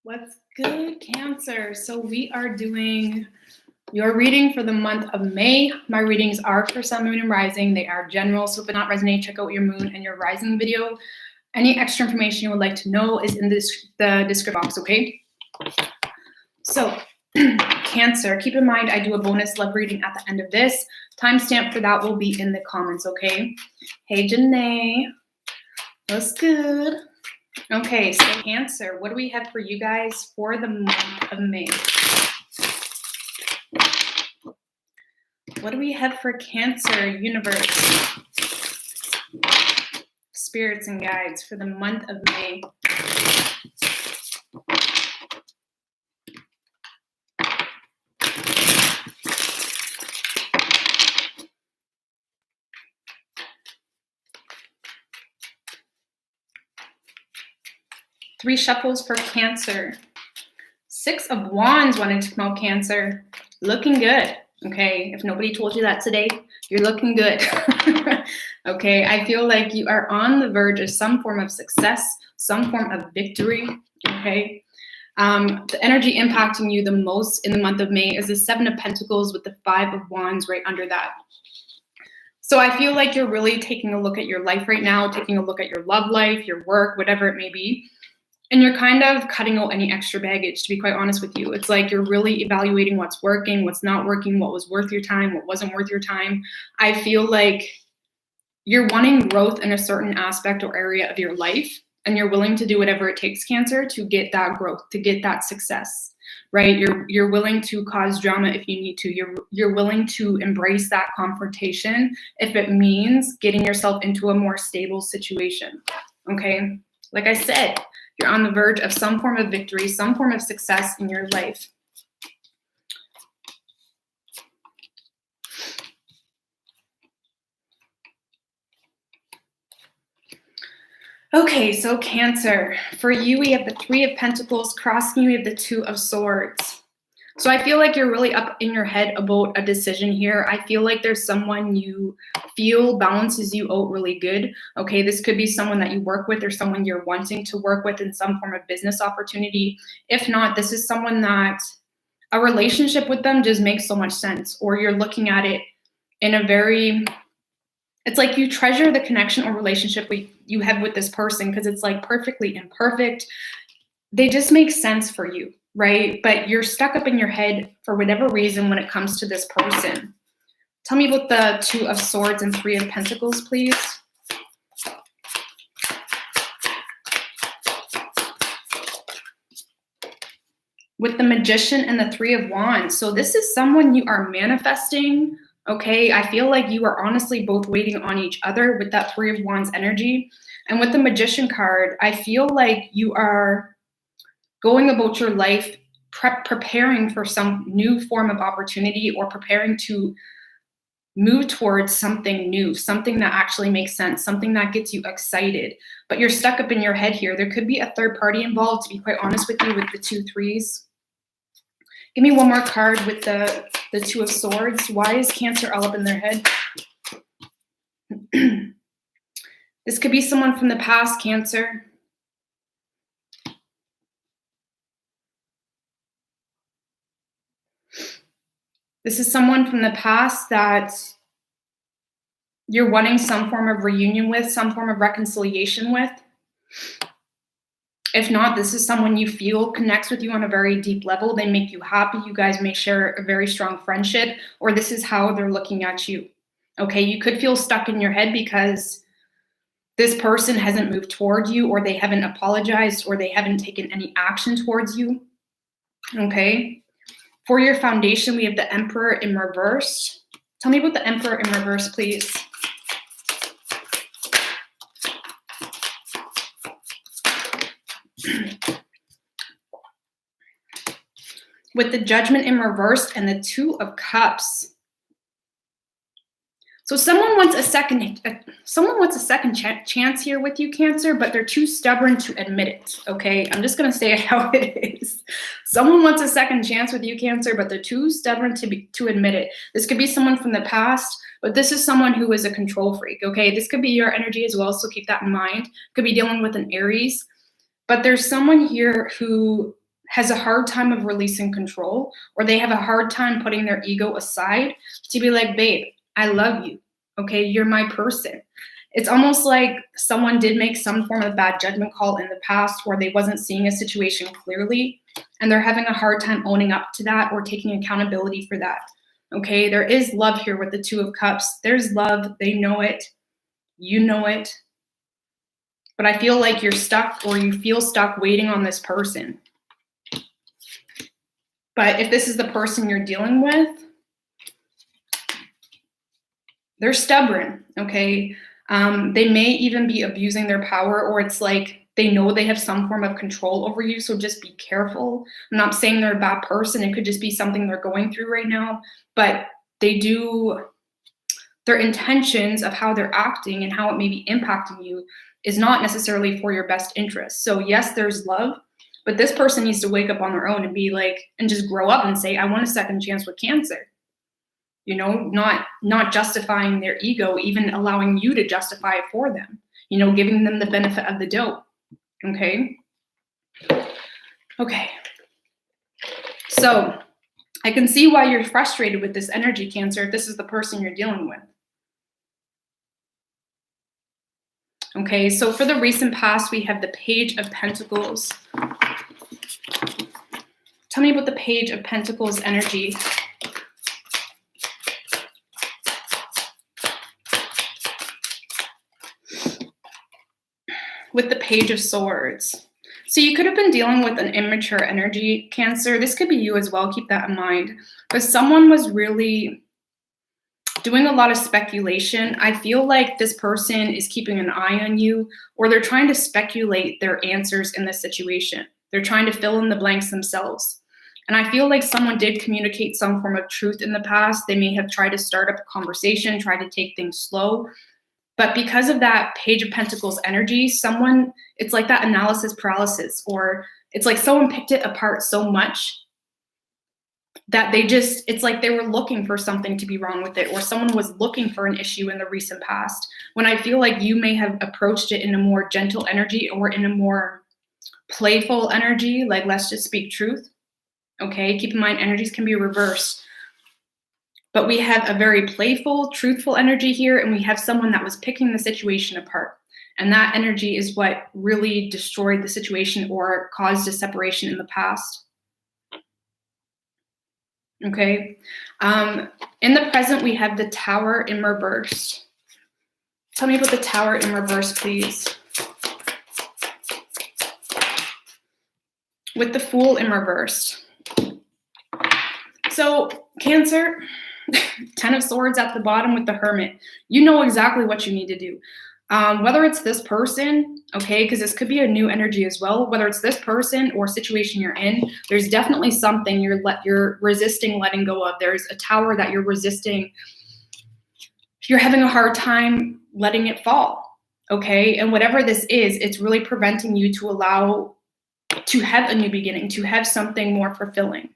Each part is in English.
What's good, Cancer? So we are doing your reading for the month of May. My readings are for Sun, Moon, and Rising. They are general, so if it not resonate, check out your Moon and your Rising video. Any extra information you would like to know is in the description box, okay? So, Cancer, keep in mind I do a bonus love reading at the end of this. Timestamp for that will be in the comments, okay? Hey, Janae. What's good? Okay, so Cancer, what do we have for you guys for the month of May? What do we have for Cancer, universe, spirits, and guides for the month of May? Three shuffles for Cancer. Six of Wands wanted to come out, Cancer. Looking good, okay? If nobody told you that today, you're looking good. Okay, I feel like you are on the verge of some form of success, some form of victory, okay? The energy impacting you the most in the month of May is the Seven of Pentacles with the Five of Wands right under that. So I feel like you're really taking a look at your life right now, taking a look at your love life, your work, whatever it may be. And you're kind of cutting out any extra baggage, to be quite honest with you. It's like you're really evaluating what's working, what's not working, what was worth your time, what wasn't worth your time. I feel like you're wanting growth in a certain aspect or area of your life, and you're willing to do whatever it takes, Cancer, to get that growth, to get that success, right? You're willing to cause drama if you need to. You're willing to embrace that confrontation if it means getting yourself into a more stable situation, okay? Like I said, you're on the verge of some form of victory, some form of success in your life. Okay, so Cancer, for you, we have the Three of Pentacles. Crossing you, we have the Two of Swords. So I feel like you're really up in your head about a decision here. I feel like there's someone you feel balances you out really good. Okay, this could be someone that you work with or someone you're wanting to work with in some form of business opportunity. If not, this is someone that a relationship with them just makes so much sense, or you're looking at it in a very, it's like you treasure the connection or relationship you have with this person because it's like perfectly imperfect. They just make sense for you, right? But you're stuck up in your head for whatever reason when it comes to this person. Tell me about the Two of Swords and Three of Pentacles, please. With the Magician and the Three of Wands. So this is someone you are manifesting, okay? I feel like you are honestly both waiting on each other with that Three of Wands energy. And with the Magician card, I feel like you are going about your life preparing for some new form of opportunity or preparing to move towards something new, something that actually makes sense, something that gets you excited. But you're stuck up in your head here. There could be a third party involved, to be quite honest with you, with the two threes. Give me one more card with the Two of Swords. Why is Cancer all up in their head? This could be someone from the past, Cancer. This is someone from the past that you're wanting some form of reunion with, some form of reconciliation with. If not, this is someone you feel connects with you on a very deep level. They make you happy. You guys may share a very strong friendship, or this is how they're looking at you. Okay, you could feel stuck in your head because this person hasn't moved toward you, or they haven't apologized, or they haven't taken any action towards you. Okay. For your foundation, we have the Emperor in reverse. Tell me about the Emperor in reverse, please. With the Judgment in reverse and the Two of Cups. So someone wants a second chance here with you, Cancer, but they're too stubborn to admit it, okay? I'm just going to say it how it is. Someone wants a second chance with you, Cancer, but they're too stubborn to admit it. This could be someone from the past, but this is someone who is a control freak, okay? This could be your energy as well, so keep that in mind. Could be dealing with an Aries. But there's someone here who has a hard time of releasing control, or they have a hard time putting their ego aside to be like, babe, I love you. Okay, you're my person. It's almost like someone did make some form of bad judgment call in the past, or they wasn't seeing a situation clearly, and they're having a hard time owning up to that or taking accountability for that. Okay, there is love here with the Two of Cups. There's love. They know it. You know it. But I feel like you're stuck, or you feel stuck waiting on this person. But if this is the person you're dealing with, they're stubborn, okay? They may even be abusing their power, or it's like they know they have some form of control over you, so just be careful. I'm not saying they're a bad person. It could just be something they're going through right now, but their intentions of how they're acting and how it may be impacting you is not necessarily for your best interest. So yes, there's love, but this person needs to wake up on their own and be like, and just grow up and say, I want a second chance with Cancer. You know, not justifying their ego, even allowing you to justify it for them, you know, giving them the benefit of the doubt. Okay. So I can see why you're frustrated with this energy, Cancer, if this is the person you're dealing with. Okay, so for the recent past, we have the Page of Pentacles. Tell me about the Page of Pentacles energy. With the Page of Swords. So you could have been dealing with an immature energy, Cancer. This could be you as well, keep that in mind. But someone was really doing a lot of speculation. I feel like this person is keeping an eye on you, or they're trying to speculate their answers in this situation. They're trying to fill in the blanks themselves. And I feel like someone did communicate some form of truth in the past. They may have tried to start up a conversation, try to take things slow. But because of that Page of Pentacles energy, it's like that analysis paralysis, or it's like someone picked it apart so much that it's like they were looking for something to be wrong with it, or someone was looking for an issue in the recent past, when I feel like you may have approached it in a more gentle energy, or in a more playful energy, like let's just speak truth. Okay, keep in mind, energies can be reversed. But we have a very playful, truthful energy here, and we have someone that was picking the situation apart. And that energy is what really destroyed the situation or caused a separation in the past. Okay. In the present, we have the Tower in reverse. Tell me about the Tower in reverse, please. With the Fool in reverse. So, Cancer, 10 of Swords at the bottom with the Hermit. You know exactly what you need to do. Whether it's this person, okay, because this could be a new energy as well, whether it's this person or situation you're in, there's definitely something you're resisting letting go of. There's a tower that you're resisting. You're having a hard time letting it fall, okay? And whatever this is, it's really preventing you to have a new beginning, to have something more fulfilling,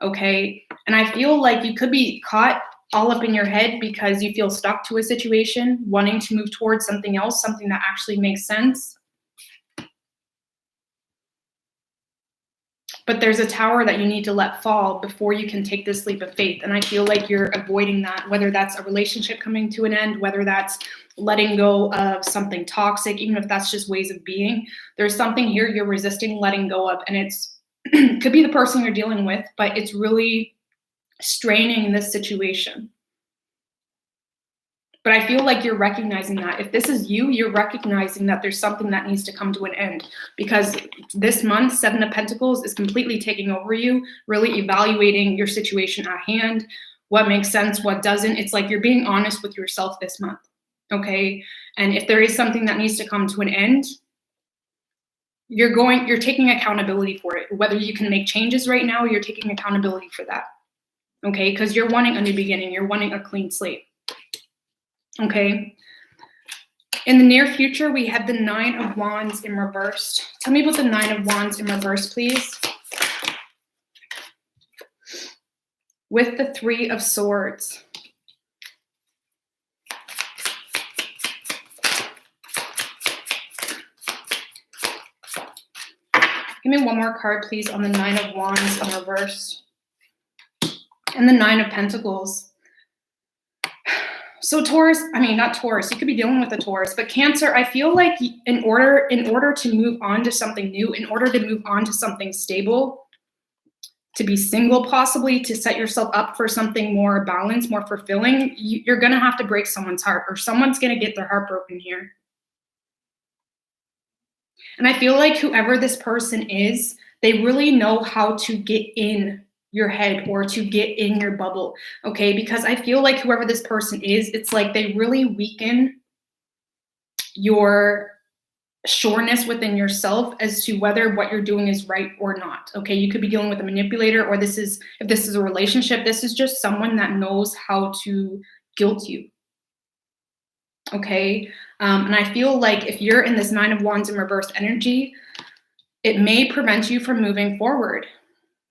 okay? And I feel like you could be caught all up in your head because you feel stuck to a situation, wanting to move towards something else, something that actually makes sense. But there's a tower that you need to let fall before you can take this leap of faith. And I feel like you're avoiding that, whether that's a relationship coming to an end, whether that's letting go of something toxic, even if that's just ways of being. There's something here you're resisting letting go of, and it's could be the person you're dealing with, but it's really straining this situation. But I feel like you're recognizing that. If this is you, you're recognizing that there's something that needs to come to an end, because this month, 7 of Pentacles is completely taking over you, really evaluating your situation at hand, what makes sense, what doesn't. It's like you're being honest with yourself this month, okay? And if there is something that needs to come to an end, you're taking accountability for it. Whether you can make changes right now, you're taking accountability for that, okay? Because you're wanting a new beginning. You're wanting a clean slate. Okay. In the near future, we have the 9 of Wands in reverse. Tell me about the 9 of Wands in reverse, please. With the 3 of Swords. Give me one more card, please, on the Nine of Wands in reverse. And the Nine of Pentacles. So Taurus, I mean, not Taurus, you could be dealing with a Taurus, but Cancer, I feel like in order to move on to something new, in order to move on to something stable, to be single possibly, to set yourself up for something more balanced, more fulfilling, you're going to have to break someone's heart, or someone's going to get their heart broken here. And I feel like whoever this person is, they really know how to get in your head or to get in your bubble, okay? Because I feel like whoever this person is, it's like they really weaken your sureness within yourself as to whether what you're doing is right or not, okay? You could be dealing with a manipulator, or if this is a relationship, this is just someone that knows how to guilt you, okay? And I feel like if you're in this Nine of Wands in reverse energy, it may prevent you from moving forward,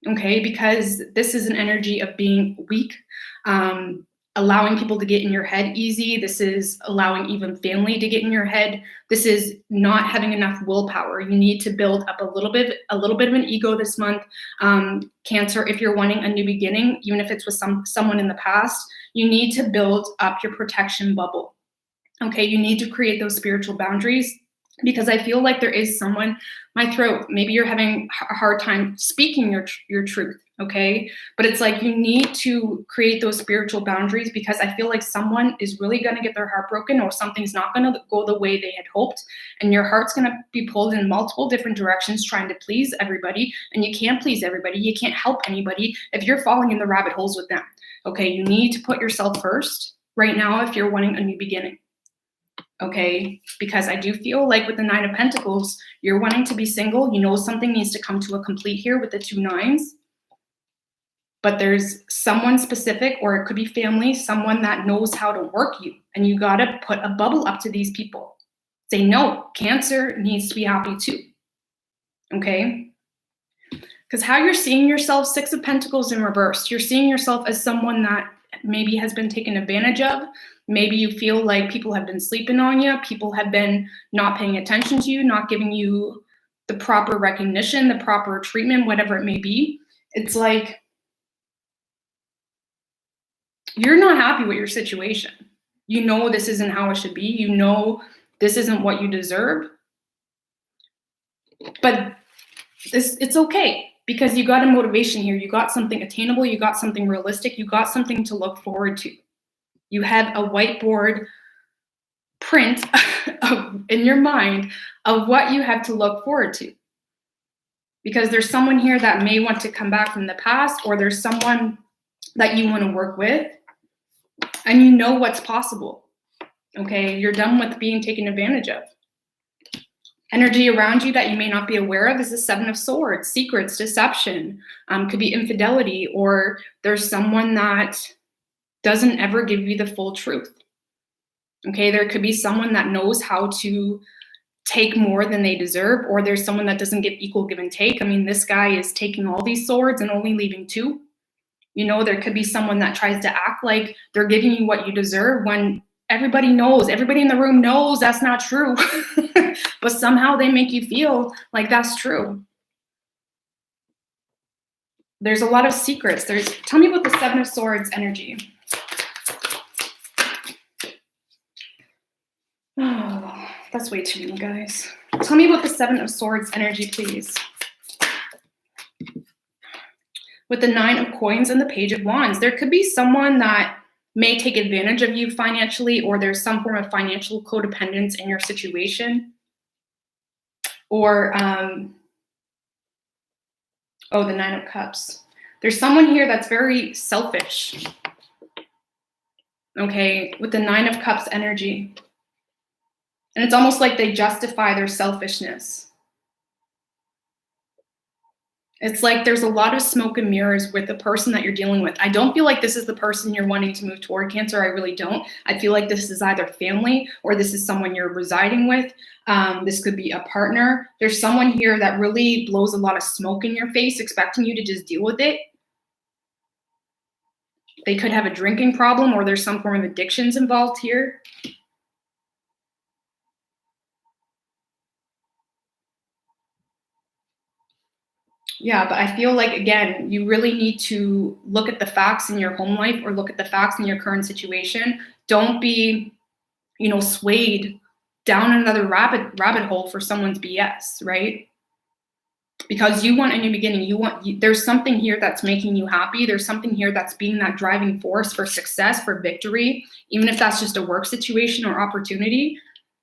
okay? Because this is an energy of being weak, allowing people to get in your head easy. This is allowing even family to get in your head. This is not having enough willpower. You need to build up a little bit of an ego this month. Cancer, if you're wanting a new beginning, even if it's with someone in the past, you need to build up your protection bubble. Okay, you need to create those spiritual boundaries, because I feel like there is someone, my throat, maybe you're having a hard time speaking your truth, okay? But it's like you need to create those spiritual boundaries, because I feel like someone is really going to get their heart broken, or something's not going to go the way they had hoped, and your heart's going to be pulled in multiple different directions trying to please everybody, and you can't please everybody. You can't help anybody if you're falling in the rabbit holes with them, okay? You need to put yourself first right now if you're wanting a new beginning. Okay, because I do feel like with the Nine of Pentacles, you're wanting to be single. You know something needs to come to a complete here with the two nines. But there's someone specific, or it could be family, someone that knows how to work you. And you got to put a bubble up to these people. Say, no, Cancer needs to be happy too. Okay? Because how you're seeing yourself, Six of Pentacles in reverse, you're seeing yourself as someone that maybe has been taken advantage of. Maybe you feel like people have been sleeping on you. People have been not paying attention to you, not giving you the proper recognition, the proper treatment, whatever it may be. It's like you're not happy with your situation. You know this isn't how it should be. You know this isn't what you deserve. But it's okay, because you got a motivation here. You got something attainable. You got something realistic. You got something to look forward to. You have a whiteboard print in your mind of what you have to look forward to. Because there's someone here that may want to come back from the past, or there's someone that you want to work with, and you know what's possible. Okay, you're done with being taken advantage of. Energy around you that you may not be aware of is the Seven of Swords, secrets, deception, could be infidelity, or there's someone that doesn't ever give you the full truth. Okay, there could be someone that knows how to take more than they deserve, or there's someone that doesn't give equal give and take. I mean, this guy is taking all these swords and only leaving two. You know, there could be someone that tries to act like they're giving you what you deserve when everybody knows, everybody in the room knows that's not true. But somehow they make you feel like that's true. There's a lot of secrets. Tell me about the Seven of Swords energy. Oh, that's way too many, guys. Tell me about the Seven of Swords energy, please. With the Nine of Coins and the Page of Wands, there could be someone that may take advantage of you financially, or there's some form of financial codependence in your situation. Or, the Nine of Cups. There's someone here that's very selfish. Okay, with the Nine of Cups energy. And it's almost like they justify their selfishness. It's like there's a lot of smoke and mirrors with the person that you're dealing with. I don't feel like this is the person you're wanting to move toward, Cancer. I really don't. I feel like this is either family, or this is someone you're residing with. This could be a partner. There's someone here that really blows a lot of smoke in your face, expecting you to just deal with it. They could have a drinking problem, or there's some form of addictions involved here. Yeah, but I feel like, again, you really need to look at the facts in your home life or look at the facts in your current situation. Don't be, swayed down another rabbit hole for someone's BS, right? Because you want a new beginning. There's something here that's making you happy. There's something here that's being that driving force for success, for victory, even if that's just a work situation or opportunity.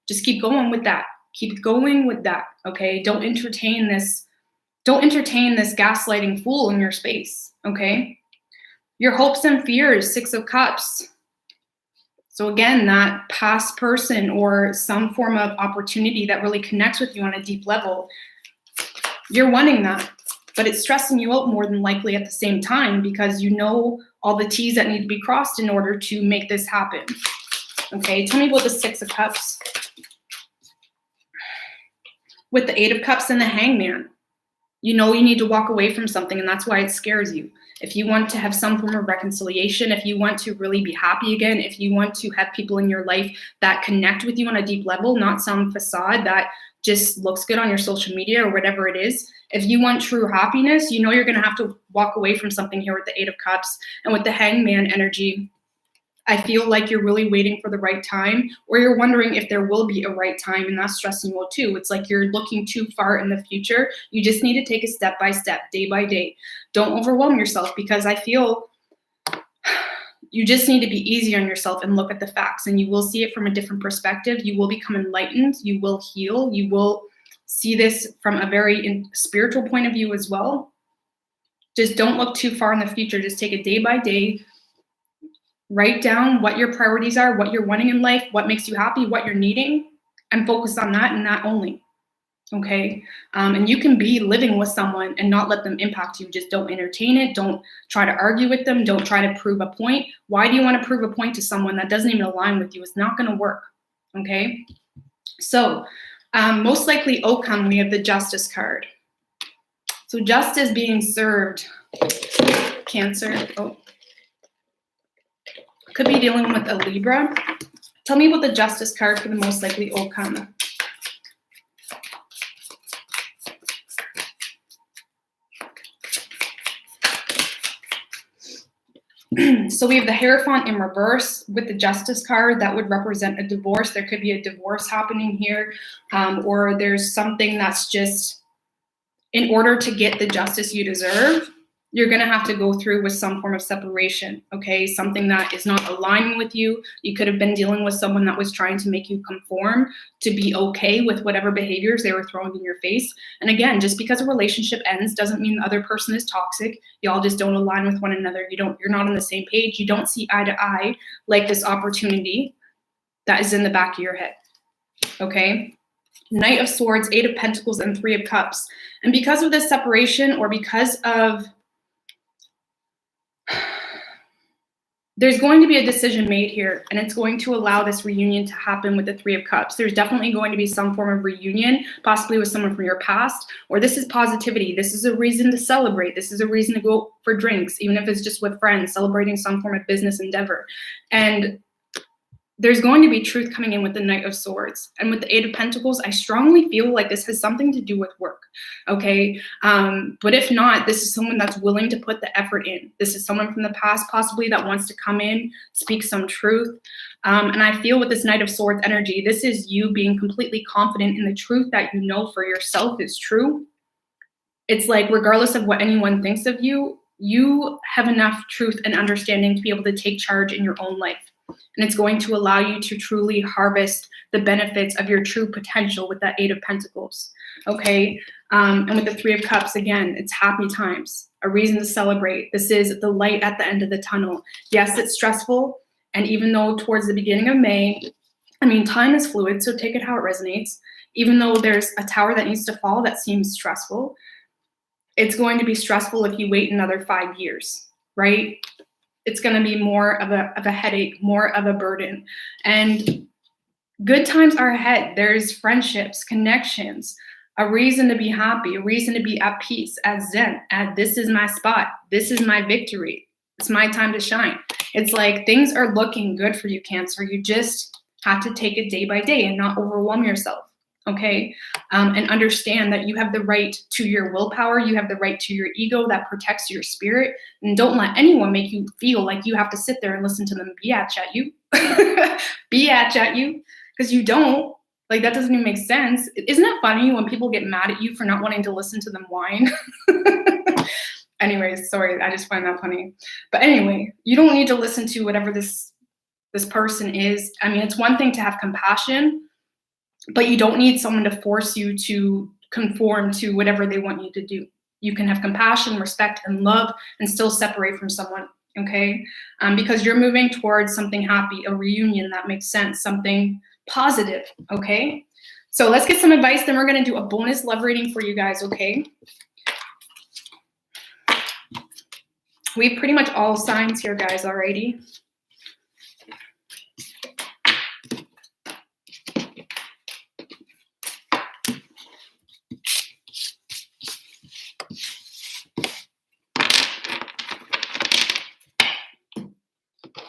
Just keep going with that. Keep going with that. Okay. Don't entertain this gaslighting fool in your space. Okay. Your hopes and fears, 6 of Cups. So again, that past person or some form of opportunity that really connects with you on a deep level, you're wanting that, but it's stressing you out more than likely at the same time because you know all the T's that need to be crossed in order to make this happen. Okay, tell me about the 6 of Cups. With the 8 of Cups and the Hangman, you know you need to walk away from something, and that's why it scares you. If you want to have some form of reconciliation, if you want to really be happy again, if you want to have people in your life that connect with you on a deep level, not some facade that just looks good on your social media or whatever it is. If you want true happiness, you know you're going to have to walk away from something here with the 8 of Cups. And with the Hangman energy, I feel like you're really waiting for the right time, or you're wondering if there will be a right time, and that's stressing you out too. It's like you're looking too far in the future. You just need to take it step by step, day by day. Don't overwhelm yourself, because I feel you just need to be easy on yourself and look at the facts, and you will see it from a different perspective. You will become enlightened. You will heal. You will see this from a very spiritual point of view as well. Just don't look too far in the future. Just take it day by day. Write down what your priorities are, what you're wanting in life, what makes you happy, what you're needing, and focus on that and that only. Okay. And you can be living with someone and not let them impact you. Just don't entertain it. Don't try to argue with them. Don't try to prove a point. Why do you want to prove a point to someone that doesn't even align with you? It's not going to work. Okay. So most likely outcome, we have the Justice card. So justice being served. Cancer. Could be dealing with a Libra. Tell me about the Justice card for the most likely outcome. So we have the Hierophant in reverse with the Justice card. That would represent a divorce. There could be a divorce happening here, or there's something that's just, in order to get the justice you deserve, you're going to have to go through with some form of separation, okay? Something that is not aligning with you. You could have been dealing with someone that was trying to make you conform to be okay with whatever behaviors they were throwing in your face. And again, just because a relationship ends doesn't mean the other person is toxic. Y'all just don't align with one another. You're not on the same page. You don't see eye to eye like this opportunity that is in the back of your head, okay? Knight of Swords, 8 of Pentacles, and 3 of Cups. And because of this separation, or because of, there's going to be a decision made here, and it's going to allow this reunion to happen with the 3 of Cups. There's definitely going to be some form of reunion, possibly with someone from your past, or this is positivity. This is a reason to celebrate. This is a reason to go for drinks, even if it's just with friends, celebrating some form of business endeavor. And there's going to be truth coming in with the Knight of Swords. And with the 8 of Pentacles, I strongly feel like this has something to do with work, okay? But if not, this is someone that's willing to put the effort in. This is someone from the past, possibly, that wants to come in, speak some truth. And I feel with this Knight of Swords energy, this is you being completely confident in the truth that you know for yourself is true. It's like, regardless of what anyone thinks of you, you have enough truth and understanding to be able to take charge in your own life. And it's going to allow you to truly harvest the benefits of your true potential with that 8 of Pentacles, okay? And with the 3 of Cups, again, it's happy times, a reason to celebrate. This is the light at the end of the tunnel. Yes, it's stressful. And even though towards the beginning of May, time is fluid, so take it how it resonates. Even though there's a tower that needs to fall that seems stressful, it's going to be stressful if you wait another 5 years, right? It's going to be more of a headache, more of a burden. And good times are ahead. There's friendships, connections, a reason to be happy, a reason to be at peace, at zen, at this is my spot. This is my victory. It's my time to shine. It's like things are looking good for you, Cancer. You just have to take it day by day and not overwhelm yourself. okay? And understand that you have the right to your willpower. You have the right to your ego that protects your spirit. And don't let anyone make you feel like you have to sit there and listen to them biatch at you. Biatch at you, because you don't. Like, that doesn't even make sense. Isn't it funny when people get mad at you for not wanting to listen to them whine? Anyways, sorry, I just find that funny. But anyway, you don't need to listen to whatever this person is. I mean, it's one thing to have compassion, but you don't need someone to force you to conform to whatever they want you to do. You can have compassion, respect, and love and still separate from someone, okay? Because you're moving towards something happy, a reunion that makes sense, something positive, okay? So let's get some advice, then we're gonna do a bonus love reading for you guys, okay? We have pretty much all signs here, guys, already.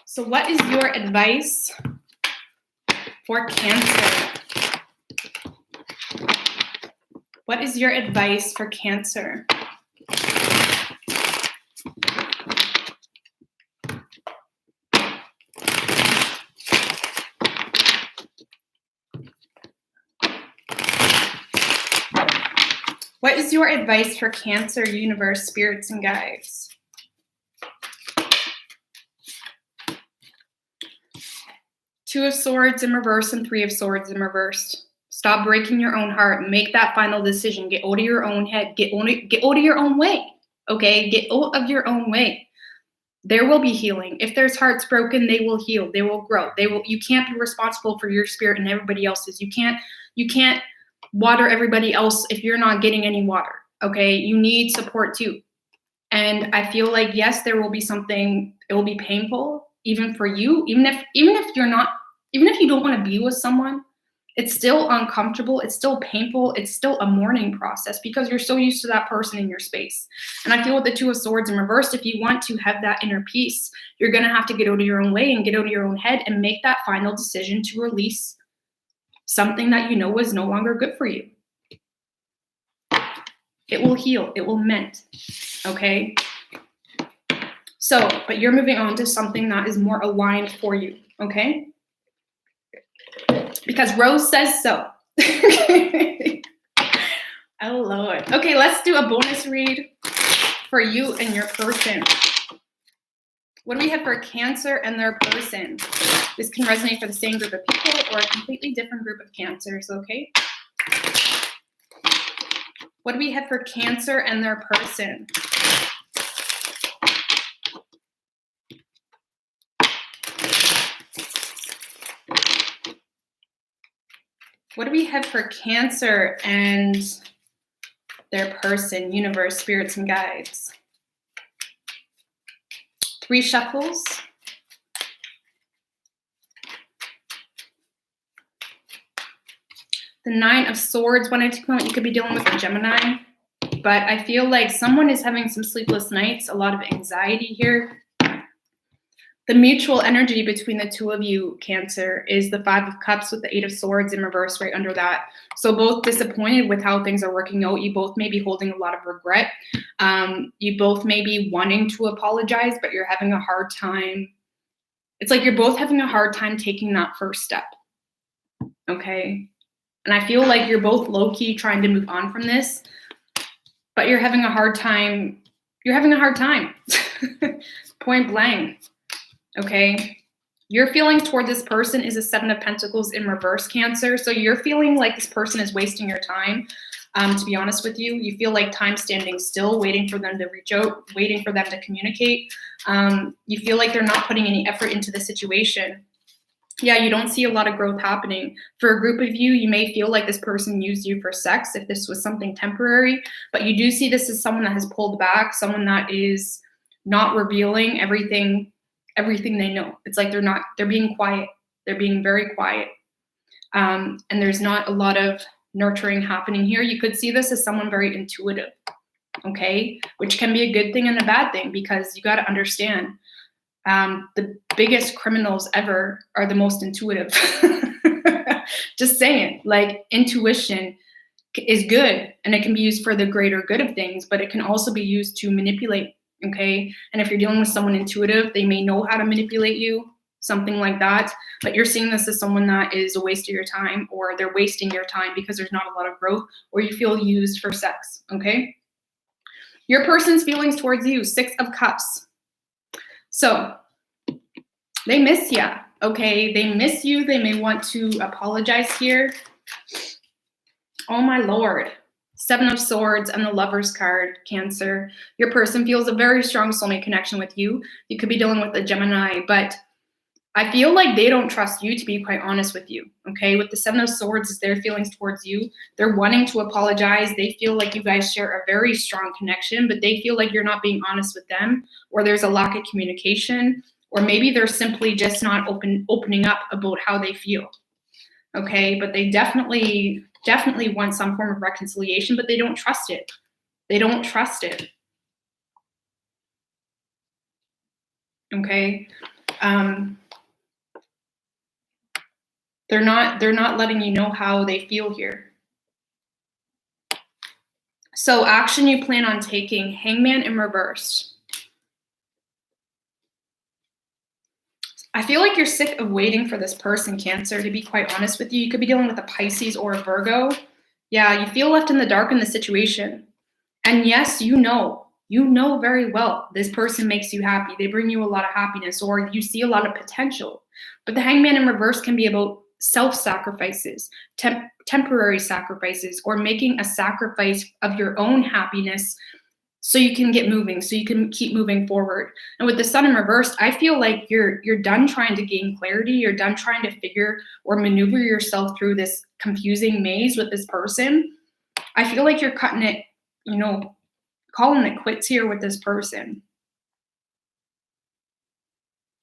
So what is your advice for Cancer? What is your advice for Cancer? What is your advice for Cancer, universe, spirits, and guides? Two of Swords in reverse and Three of Swords in reverse. Stop breaking your own heart. Make that final decision. Get out of your own head. Get out of your own way. Okay? Get out of your own way. There will be healing. If there's hearts broken, they will heal. They will grow. You can't be responsible for your spirit and everybody else's. You can't water everybody else if you're not getting any water. Okay? You need support too. And I feel like, yes, there will be something, it will be painful, even for you, even if you don't want to be with someone, it's still uncomfortable, it's still painful, it's still a mourning process because you're so used to that person in your space. And I feel with the Two of Swords in reverse, if you want to have that inner peace, you're going to have to get out of your own way and get out of your own head and make that final decision to release something that you know is no longer good for you. It will heal, it will mend, okay? So, but you're moving on to something that is more aligned for you, okay? Because Rose says so. Oh, Lord. Okay, let's do a bonus read for you and your person. What do we have for Cancer and their person? This can resonate for the same group of people or a completely different group of Cancers, okay? What do we have for Cancer and their person? What do we have for Cancer and their person, universe, spirits, and guides? 3 shuffles. The 9 of Swords wanted to come out. You could be dealing with a Gemini, but I feel like someone is having some sleepless nights, a lot of anxiety here. The mutual energy between the two of you, Cancer, is the 5 of Cups with the 8 of Swords in reverse right under that. So both disappointed with how things are working out. You both may be holding a lot of regret. You both may be wanting to apologize, but you're having a hard time. It's like you're both having a hard time taking that first step. Okay? And I feel like you're both low-key trying to move on from this, but you're having a hard time. You're having a hard time. Point blank. Okay? Your feelings toward this person is a 7 of Pentacles in reverse, Cancer. So you're feeling like this person is wasting your time. To be honest with you, you feel like time standing still, waiting for them to reach out, waiting for them to communicate. You feel like they're not putting any effort into the situation. Yeah, you don't see a lot of growth happening. For a group of you, you may feel like this person used you for sex if this was something temporary, but you do see this as someone that has pulled back, someone that is not revealing everything they know. It's like they're being quiet. They're being very quiet. And there's not a lot of nurturing happening here. You could see this as someone very intuitive, okay? Which can be a good thing and a bad thing because you got to understand the biggest criminals ever are the most intuitive. Just saying, like, intuition is good and it can be used for the greater good of things, but it can also be used to manipulate. Okay. And if you're dealing with someone intuitive, they may know how to manipulate you, something like that. But you're seeing this as someone that is a waste of your time, or they're wasting your time because there's not a lot of growth, or you feel used for sex. Okay. Your person's feelings towards you, 6 of Cups. So they miss you. Okay. They miss you. They may want to apologize here. Oh my Lord. 7 of Swords and the Lover's card, Cancer. Your person feels a very strong soulmate connection with you. You could be dealing with a Gemini, but I feel like they don't trust you, to be quite honest with you. Okay, with the 7 of Swords is their feelings towards you. They're wanting to apologize. They feel like you guys share a very strong connection, but they feel like you're not being honest with them, or there's a lack of communication, or maybe they're simply just not opening up about how they feel. Okay, but they definitely want some form of reconciliation, but they don't trust it. They don't trust it. Okay. They're not letting you know how they feel here. So action you plan on taking, Hangman in reverse. I feel like you're sick of waiting for this person, Cancer, to be quite honest with you. You could be dealing with a Pisces or a Virgo. Yeah, you feel left in the dark in the situation. And yes, you know very well this person makes you happy. They bring you a lot of happiness, or you see a lot of potential. But the Hangman in reverse can be about self-sacrifices, temporary sacrifices, or making a sacrifice of your own happiness so you can get moving, so you can keep moving forward. And with the Sun in reverse, I feel like you're done trying to gain clarity. You're done trying to figure or maneuver yourself through this confusing maze with this person. I feel like you're cutting it, calling it quits here with this person.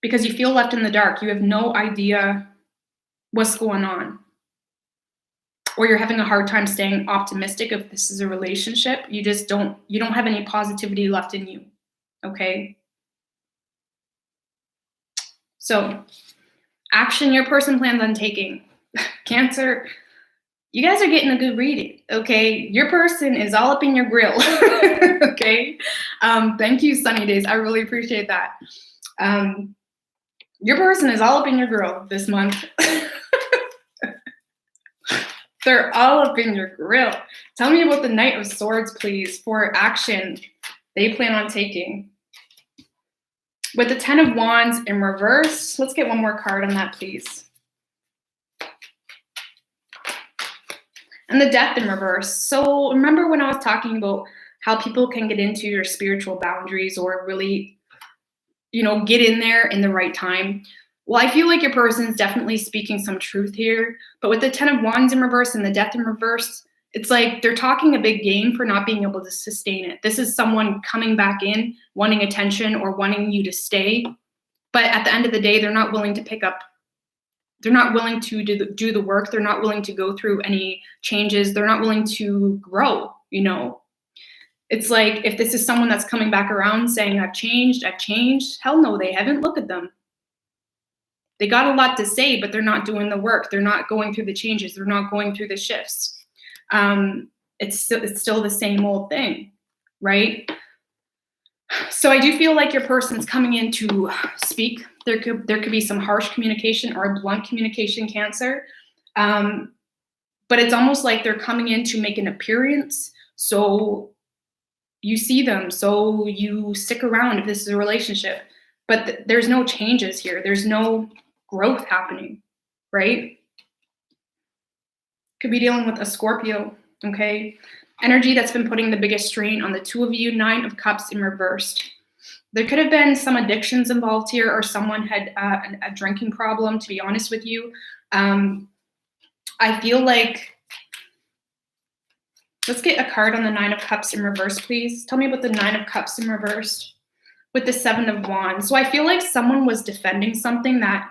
Because you feel left in the dark. You have no idea what's going on. Or you're having a hard time staying optimistic if this is a relationship. You don't have any positivity left in you. Okay. So action your person plans on taking. Cancer, you guys are getting a good reading. Okay. Your person is all up in your grill. Okay. Thank you, Sunny Days. I really appreciate that. Your person is all up in your grill this month. They're all up in your grill. Tell me about the Knight of Swords, please, for action they plan on taking. With the 10 of Wands in reverse, let's get one more card on that, please. And the Death in reverse. So remember when I was talking about how people can get into your spiritual boundaries, or really, get in there in the right time? Well, I feel like your person's definitely speaking some truth here, but with the 10 of Wands in reverse and the Death in reverse, it's like they're talking a big game for not being able to sustain it. This is someone coming back in, wanting attention or wanting you to stay, but at the end of the day, they're not willing to pick up. They're not willing to do the work. They're not willing to go through any changes. They're not willing to grow, It's like if this is someone that's coming back around saying, I've changed. Hell no, they haven't. Look at them. They got a lot to say, but they're not doing the work. They're not going through the changes. They're not going through the shifts. It's still the same old thing, right? So I do feel like your person's coming in to speak. There could be some harsh communication or blunt communication, Cancer. But it's almost like they're coming in to make an appearance. So you see them, so you stick around if this is a relationship. But there's no changes here. There's no growth happening, right? Could be dealing with a Scorpio, okay? Energy that's been putting the biggest strain on the two of you, 9 of Cups in reversed. There could have been some addictions involved here, or someone had a drinking problem, to be honest with you. I feel like, let's get a card on the 9 of Cups in reverse, please. Tell me about the 9 of Cups in reversed with the 7 of Wands. So I feel like someone was defending something that,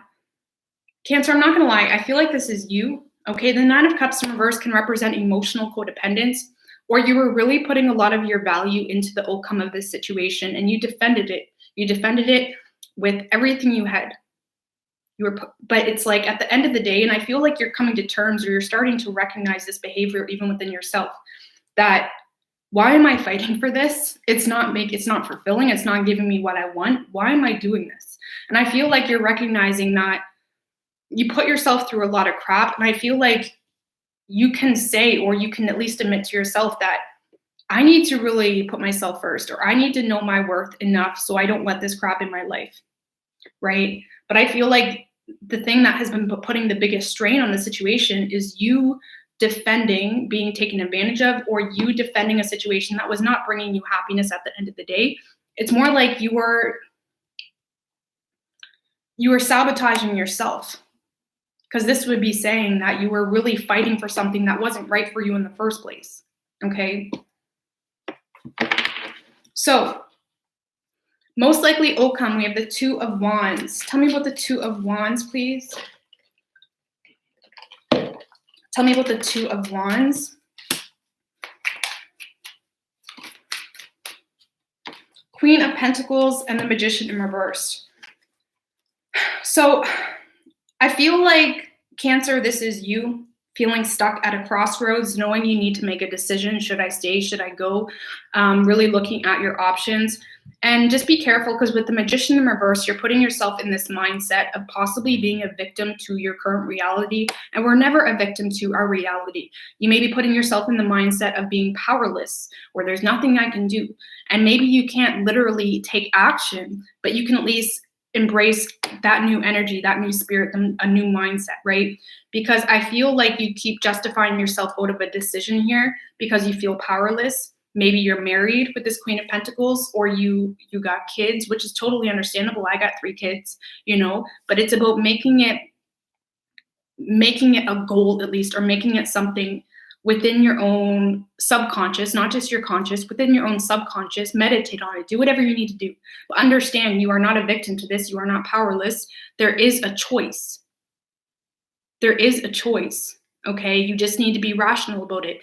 Cancer, I'm not going to lie, I feel like this is you. Okay, the 9 of Cups in reverse can represent emotional codependence, or you were really putting a lot of your value into the outcome of this situation and you defended it. You defended it with everything you had. But it's like at the end of the day, and I feel like you're coming to terms, or you're starting to recognize this behavior even within yourself, that why am I fighting for this? It's not fulfilling. It's not giving me what I want. Why am I doing this? And I feel like you're recognizing that you put yourself through a lot of crap. And I feel like you can say, or you can at least admit to yourself that I need to really put myself first, or I need to know my worth enough so I don't let this crap in my life, right? But I feel like the thing that has been putting the biggest strain on the situation is you defending being taken advantage of, or you defending a situation that was not bringing you happiness at the end of the day. It's more like you were sabotaging yourself, because this would be saying that you were really fighting for something that wasn't right for you in the first place. Okay. So most likely outcome, we have the Two of Wands. Tell me about the Two of Wands, please. Tell me about the Two of Wands. Queen of Pentacles and the Magician in reverse. So I feel like, Cancer, this is you feeling stuck at a crossroads, knowing you need to make a decision. Should I stay? Should I go? Really looking at your options. And just be careful, because with the Magician in reverse, you're putting yourself in this mindset of possibly being a victim to your current reality. And we're never a victim to our reality. You may be putting yourself in the mindset of being powerless, or there's nothing I can do. And maybe you can't literally take action, but you can at least embrace that new energy, that new spirit, a new mindset, right? Because I feel like you keep justifying yourself out of a decision here because you feel powerless. Maybe you're married with this Queen of Pentacles, or you got kids, which is totally understandable. I got 3 kids, but it's about making it a goal, at least, or making it something within your own subconscious, not just your conscious, within your own subconscious. Meditate on it, do whatever you need to do. But understand, you are not a victim to this. You are not powerless. There is a choice. There is a choice. Okay, you just need to be rational about it.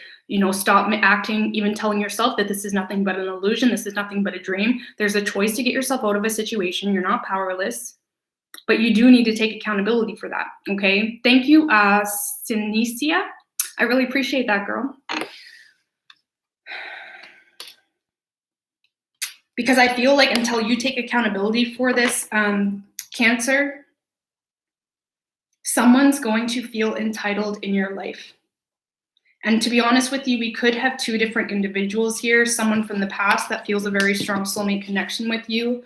Stop acting, even telling yourself that this is nothing but an illusion, this is nothing but a dream. There's a choice to get yourself out of a situation. You're not powerless, but you do need to take accountability for that. Okay, thank you, Sinicia. I really appreciate that, girl. Because I feel like until you take accountability for this, Cancer, someone's going to feel entitled in your life. And to be honest with you, we could have 2 different individuals here, someone from the past that feels a very strong soulmate connection with you,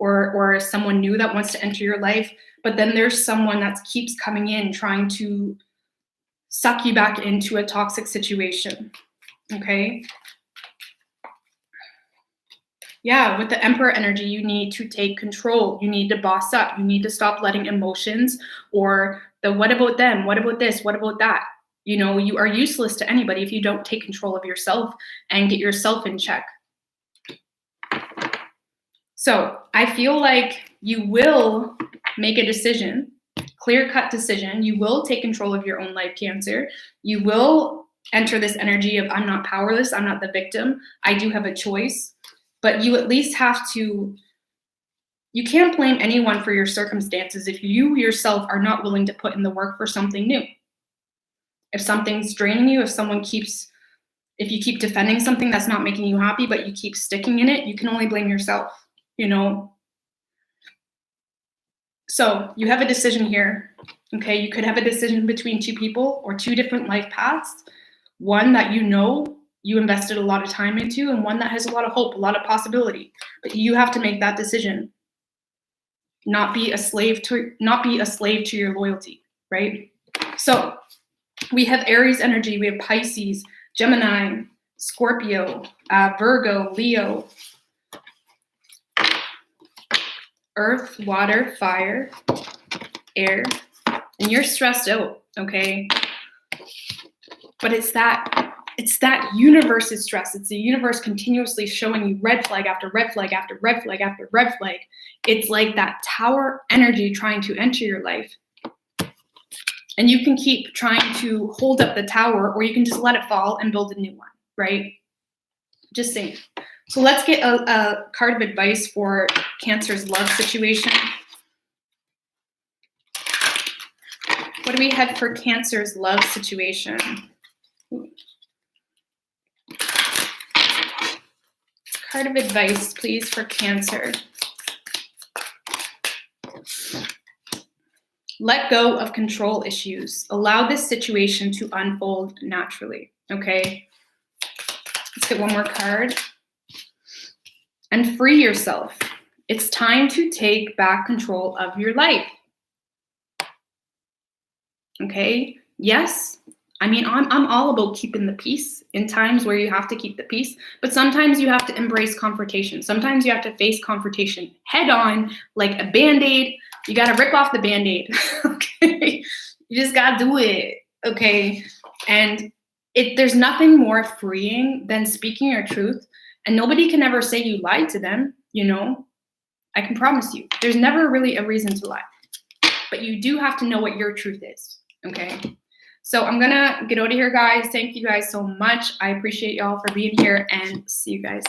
or someone new that wants to enter your life. But then there's someone that keeps coming in, trying to suck you back into a toxic situation. Okay? Yeah, with the Emperor energy, you need to take control. You need to boss up. You need to stop letting emotions, or the what about them, what about this, what about that. You are useless to anybody if you don't take control of yourself and get yourself in check. So I feel like you will make a decision, clear-cut decision. You will take control of your own life, Cancer. You will enter this energy of, I'm not powerless, I'm not the victim, I do have a choice. But you at least have to, you can't blame anyone for your circumstances if you yourself are not willing to put in the work for something new. If something's draining you, if you keep defending something that's not making you happy, but you keep sticking in it, you can only blame yourself, So you have a decision here, okay? You could have a decision between 2 people or 2 different life paths. One that you invested a lot of time into, and one that has a lot of hope, a lot of possibility. But you have to make that decision. Not be a slave to your loyalty, right? So we have Aries energy, we have Pisces, Gemini, Scorpio, Virgo, Leo, Earth, water, fire, air, and you're stressed out, okay? But it's that universe's stress. It's the universe continuously showing you red flag after red flag after red flag after red flag. It's like that tower energy trying to enter your life. And you can keep trying to hold up the tower, or you can just let it fall and build a new one, right? Just saying. So let's get a card of advice for Cancer's love situation. What do we have for Cancer's love situation? Card of advice, please, for Cancer. Let go of control issues. Allow this situation to unfold naturally, okay? Let's get one more card. And free yourself. It's time to take back control of your life. Okay? Yes. I mean, I'm all about keeping the peace in times where you have to keep the peace, but sometimes you have to embrace confrontation. Sometimes you have to face confrontation head on, like a Band-Aid. You got to rip off the Band-Aid, okay? You just got to do it, okay? And there's nothing more freeing than speaking your truth, and nobody can ever say you lied to them, you know? I can promise you. There's never really a reason to lie, but you do have to know what your truth is, okay? So I'm going to get out of here, guys. Thank you guys so much. I appreciate y'all for being here, and see you guys.